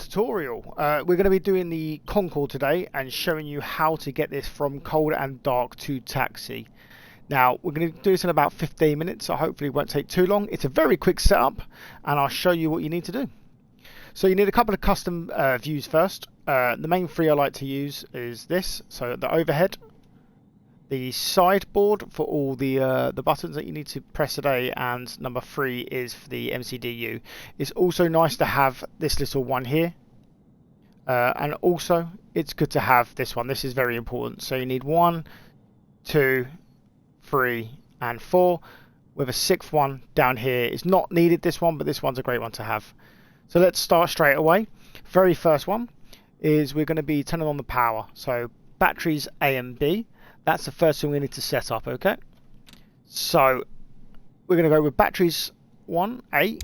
tutorial. We're going to be doing the Concorde today and showing you how to get this from cold and dark to taxi. Now we're going to do this in about 15 minutes, so hopefully it won't take too long. It's a very quick setup and I'll show you what you need to do. So you need a couple of custom views first. The main three I like to use is this, so the overhead, the sideboard for all the buttons that you need to press today, and number 3 is for the MCDU. It's also nice to have this little one here, and also it's good to have this one. This is very important. So you need 1, 2, 3 and 4 with a 6th one down here. It's not needed, this one, but this one's a great one to have. So let's start straight away. Very first one is we're going to be turning on the power. So batteries A and B. That's the first thing we need to set up, okay? So we're going to go with batteries 1, A,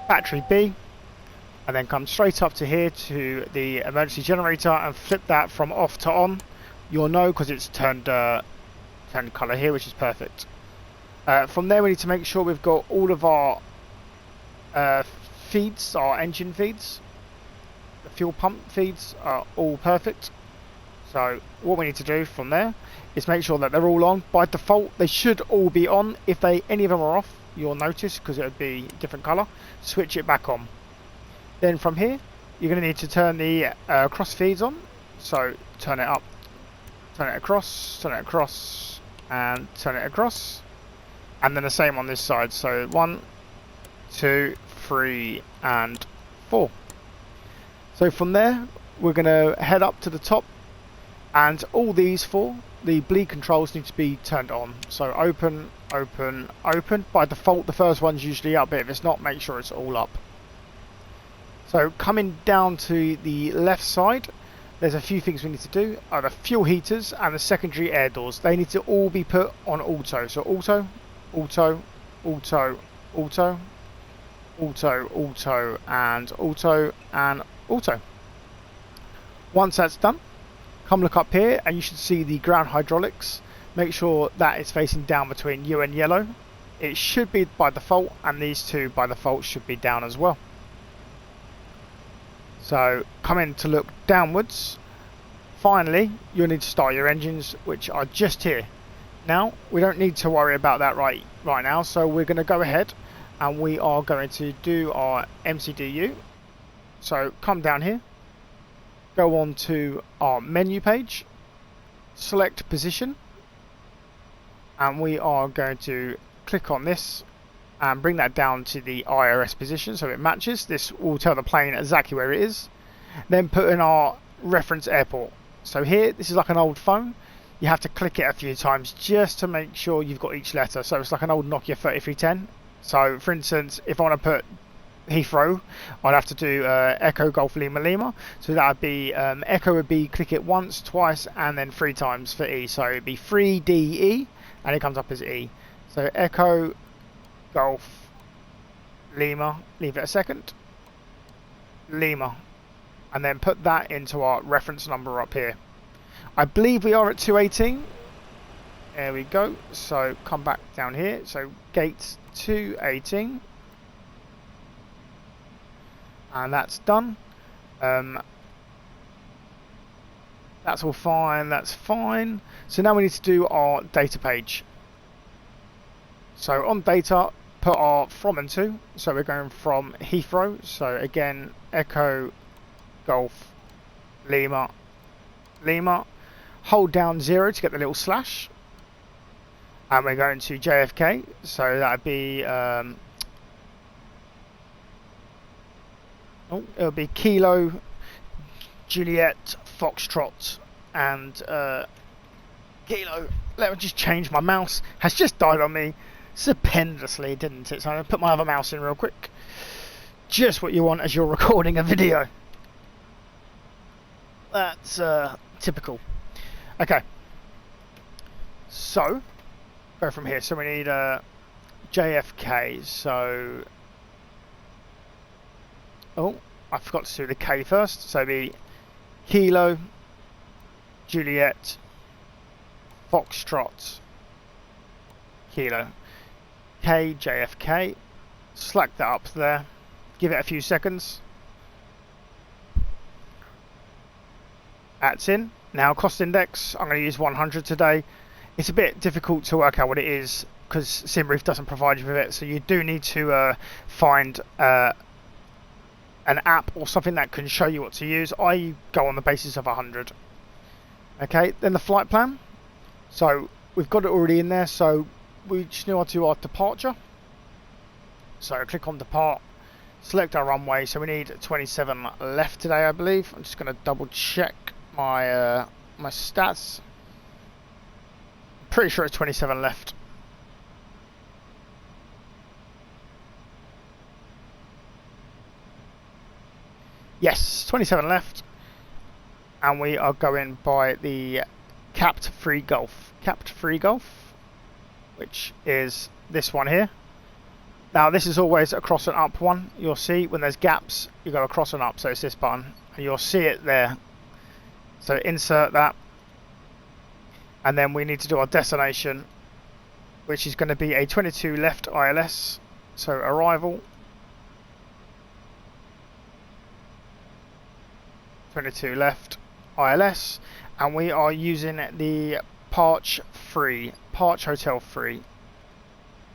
battery B, and then come straight up to here to the emergency generator and flip that from off to on. You'll know because it's turned colour here, which is perfect. From there we need to make sure we've got all of our feeds, our engine feeds, the fuel pump feeds are all perfect. So what we need to do from there is make sure that they're all on. By default they should all be on. If any of them are off, you'll notice because it would be different colour. Switch it back on. Then from here you're going to need to turn the cross feeds on. So turn it up, turn it across, turn it across, and turn it across, and then the same on this side. So 1, 2, 3 and 4. So from there we're going to head up to the top, and all these 4, the bleed controls need to be turned on. So open, open, open. By default the first one's usually up, but if it's not, make sure it's all up. So coming down to the left side, there's a few things we need to do. Are the fuel heaters and the secondary air doors. They need to all be put on auto. So auto, auto, auto, auto, auto, auto, and auto, and auto. Once that's done, come look up here and you should see the ground hydraulics. Make sure that it's facing down between you and yellow. It should be by default, and these two by default should be down as well. So come in to look downwards. Finally you'll need to start your engines, which are just here. Now we don't need to worry about that right now, so we're going to go ahead and we are going to do our MCDU. So come down here, go on to our menu page, select position, and we are going to click on this and bring that down to the IRS position so it matches. This will tell the plane exactly where it is. Then put in our reference airport. So here, this is like an old phone. You have to click it a few times just to make sure you've got each letter. So it's like an old Nokia 3310. So for instance, if I want to put Heathrow, I'd have to do Echo Golf Lima Lima. So that would be Echo would be click it once, twice, and then 3 times for E. So it'd be 3DE, and it comes up as E. So Echo Golf Lima, leave it a second, Lima, and then put that into our reference number up here. I believe we are at 218. There we go. So come back down here. So gate 218. And that's done. That's all fine, that's fine. So now we need to do our data page. So on data, put our from and to. So we're going from Heathrow. So again, Echo Golf Lima Lima. Hold down 0 to get the little slash. And we're going to JFK. So that would be it'll be Kilo, Juliet, Foxtrot, and Kilo. Let me just change. My mouse has just died on me stupendously, didn't it? So I'm going to put my other mouse in real quick. Just what you want as you're recording a video. That's typical. Okay. So, go from here. So we need JFK. So, oh, I forgot to do the K first. So the Kilo, Juliet, Foxtrot, Kilo, K, JFK. Slack that up there. Give it a few seconds. That's in. Now cost index, I'm going to use 100 today. It's a bit difficult to work out what it is because SimRoof doesn't provide you with it, so you do need to find an app or something that can show you what to use. I go on the basis of 100. Okay, then the flight plan. So we've got it already in there, so we just need to do our departure. So click on depart, select our runway. So we need 27 left today, I believe. I'm just going to double check my my stats. Pretty sure it's 27 left. Yes, 27 left. And we are going by the capped free Gulf. Capped free Gulf, which is this one here. Now this is always a cross and up one. You'll see when there's gaps, you go across and up. So it's this button, and you'll see it there. So insert that. And then we need to do our destination, which is going to be a 22 left ILS. So arrival. 22 left ILS, and we are using the Part Hotel free.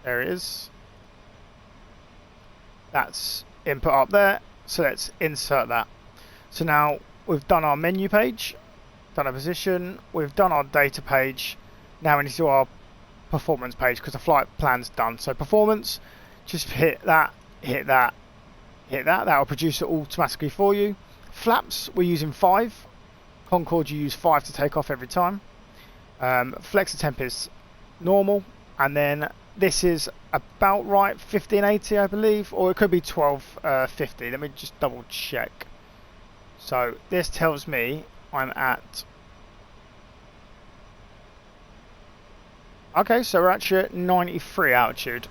There it is. That's input up there. So let's insert that. So now we've done our menu page, done our position, we've done our data page. Now we need to do our performance page because the flight plan's done. So performance, just hit that, hit that, hit that. That will produce it automatically for you. Flaps, we're using 5. Concorde, you use 5 to take off every time. Flexor temp is normal, and then this is about right, 1580 I believe, or it could be 1250. Let me just double check. So this tells me I'm at, okay, so we're actually at 93 altitude,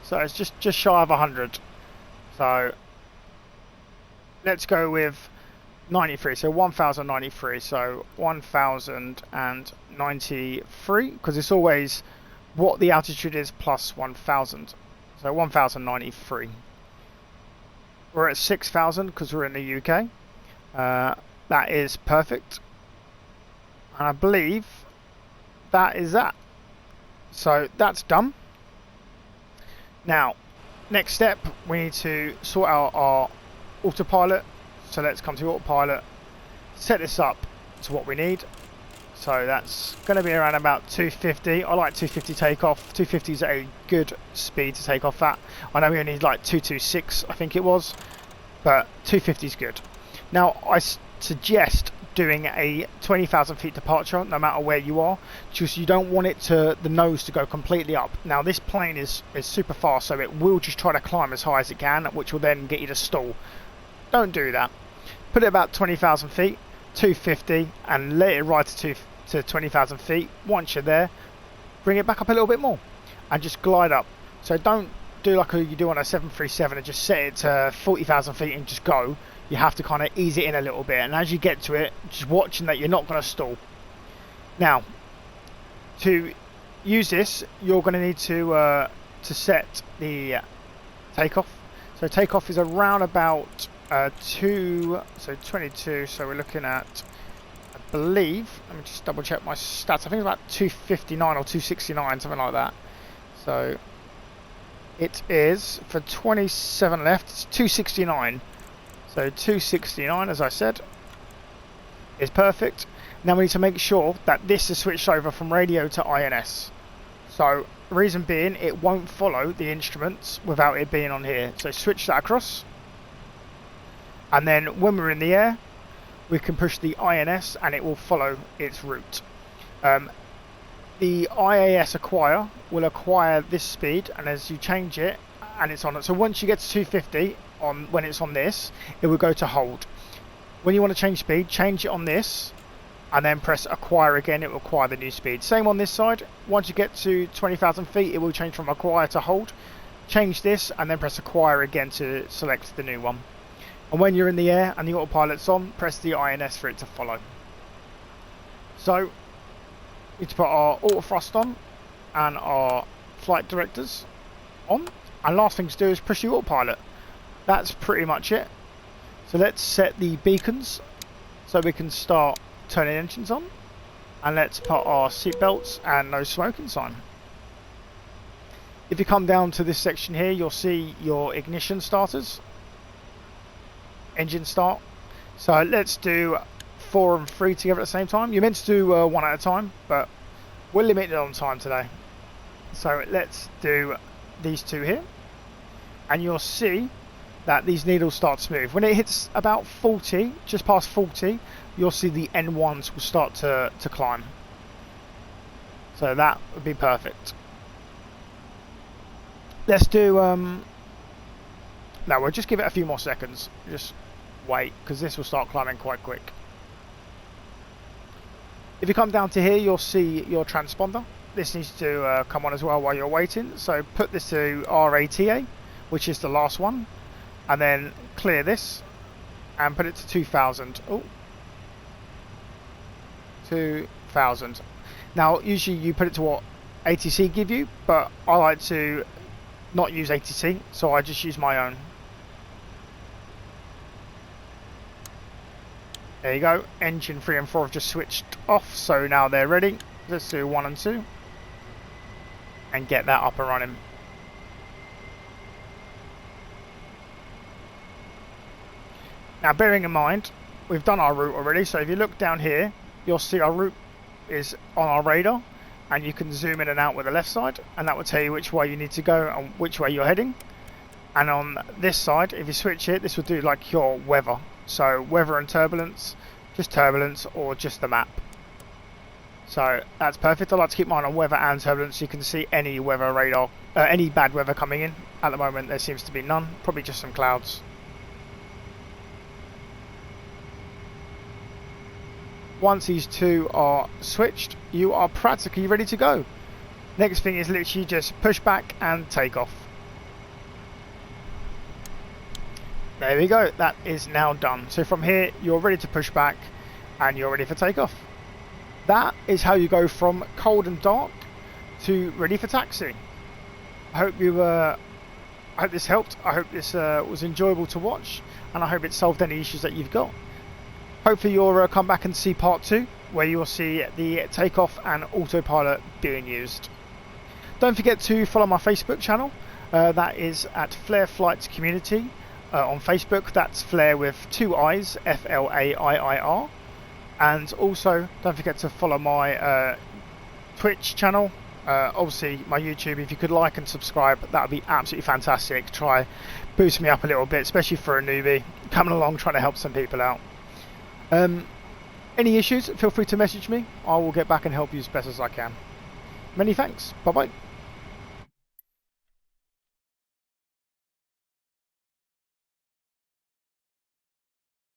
so it's just shy of 100. So let's go with 93, so 1093, so 1093, because it's always what the altitude is plus 1000, so 1093. We're at 6000 because we're in the UK. That is perfect, and I believe that is that. So that's done. Now next step, we need to sort out our autopilot. So let's come to autopilot, set this up to what we need. So that's going to be around about 250. I like 250 takeoff. 250 is a good speed to take off at. I know we only need like 226, I think it was, but 250 is good. Now I suggest doing a 20,000 feet departure no matter where you are, just you don't want it to the nose to go completely up. Now this plane is super fast, so it will just try to climb as high as it can, which will then get you to stall. Don't do that. Put it about 20,000 feet, 250, and let it ride to 20,000 feet. Once you're there, bring it back up a little bit more and just glide up. So don't do like you do on a 737 and just set it to 40,000 feet and just go. You have to kind of ease it in a little bit, and as you get to it, just watching that you're not going to stall. Now, to use this, you're going to need to set the takeoff. So takeoff is around about 22, so we're looking at, I believe, let me just double check my stats, I think it's about 259 or 269, something like that. So it is, for 27 left, it's 269. So 269, as I said, is perfect. Now we need to make sure that this is switched over from radio to INS. So the reason being, it won't follow the instruments without it being on here. So switch that across. And then when we're in the air, we can push the INS and it will follow its route. The IAS acquire will acquire this speed, and as you change it, and it's on it. So once you get to 250, when it's on this, it will go to hold. When you want to change speed, change it on this, and then press acquire again, it will acquire the new speed. Same on this side. Once you get to 20,000 feet, it will change from acquire to hold. Change this, and then press acquire again to select the new one. And when you're in the air and the autopilot's on, press the INS for it to follow. So, we need to put our auto thrust on and our flight directors on. And last thing to do is push the autopilot. That's pretty much it. So let's set the beacons so we can start turning engines on. And let's put our seat belts and no smoking sign. If you come down to this section here, you'll see your ignition starters, engine start. So let's do 4 and 3 together at the same time. You're meant to do 1 at a time, but we're limited on time today. So let's do these 2 here, and you'll see that these needles start to move. When it hits about 40, just past 40, you'll see the N1s will start to climb. So that would be perfect. Let's do, no, we'll just give it a few more seconds. Just wait, because this will start climbing quite quick. If you come down to here, you'll see your transponder. This needs to come on as well while you're waiting. So put this to RATA, which is the last one, and then clear this and put it to 2000. Oh, 2000. Now, usually you put it to what ATC give you, but I like to not use ATC, so I just use my own. There you go. Engine 3 and 4 have just switched off, so now they're ready. Let's do 1 and 2 and get that up and running. Now, bearing in mind, we've done our route already, so if you look down here, you'll see our route is on our radar, and you can zoom in and out with the left side, and that will tell you which way you need to go and which way you're heading. And on this side, if you switch it, this will do like your weather. So weather and turbulence, just turbulence, or just the map. So that's perfect. I like to keep mine on weather and turbulence so you can see any weather radar, any bad weather coming in. At the moment there seems to be none, probably just some clouds. Once these 2 are switched, you are practically ready to go. Next thing is literally just push back and take off. There we go, that is now done. So from here, you're ready to push back and you're ready for takeoff. That is how you go from cold and dark to ready for taxi. I hope this helped. I hope this was enjoyable to watch, and I hope it solved any issues that you've got. Hopefully you'll come back and see part 2, where you'll see the takeoff and autopilot being used. Don't forget to follow my Facebook channel. That is at FlaiirFlights Community. On Facebook, that's Flair with 2 I's, F-L-A-I-I-R. And also, don't forget to follow my Twitch channel, obviously my YouTube. If you could like and subscribe, that would be absolutely fantastic. Try boost me up a little bit, especially for a newbie coming along trying to help some people out. Any issues, feel free to message me. I will get back and help you as best as I can. Many thanks. Bye bye.